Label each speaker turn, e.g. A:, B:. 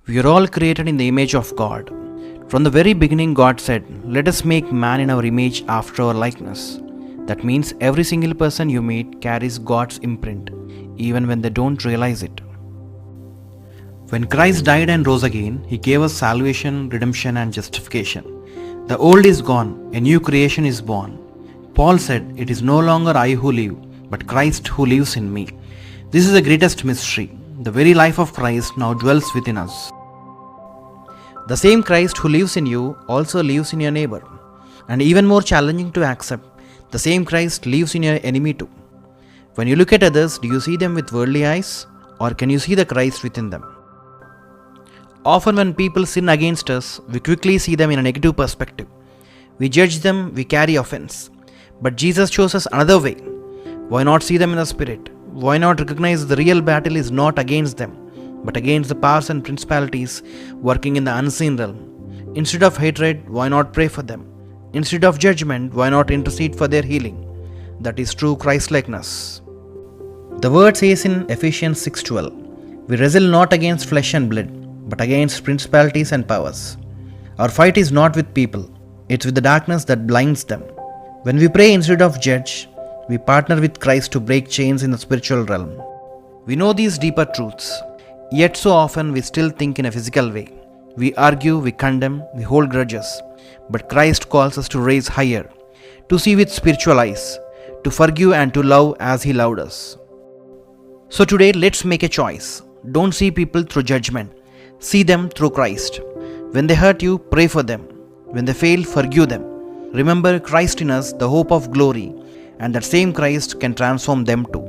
A: We are all created in the image of God. From the very beginning, God said, "Let us make man in our image after our likeness." That means every single person you meet carries God's imprint, even when they don't realize it. When Christ died and rose again, He gave us salvation, redemption, and justification. The old is gone, a new creation is born. Paul said, "It is no longer I who live, but Christ who lives in me." This is the greatest mystery. The very life of Christ now dwells within us. The same Christ who lives in you also lives in your neighbor. And even more challenging to accept, the same Christ lives in your enemy too. When you look at others, do you see them with worldly eyes, or can you see the Christ within them? Often when people sin against us, we quickly see them in a negative perspective. We judge them, we carry offense. But Jesus shows us another way. Why not see them in the Spirit? Why not recognize the real battle is not against them, but against the powers and principalities working in the unseen realm? Instead of hatred, why not pray for them? Instead of judgment, why not intercede for their healing? That is true Christ-likeness. The word says in Ephesians 6:12, "We wrestle not against flesh and blood, but against principalities and powers." Our fight is not with people, it's with the darkness that blinds them. When we pray instead of judge, we partner with Christ to break chains in the spiritual realm. We know these deeper truths, yet so often we still think in a physical way. We argue, we condemn, we hold grudges. But Christ calls us to raise higher, to see with spiritual eyes, to forgive and to love as He loved us. So today, let's make a choice. Don't see people through judgment. See them through Christ. When they hurt you, pray for them. When they fail, forgive them. Remember Christ in us, the hope of glory, and that same Christ can transform them too.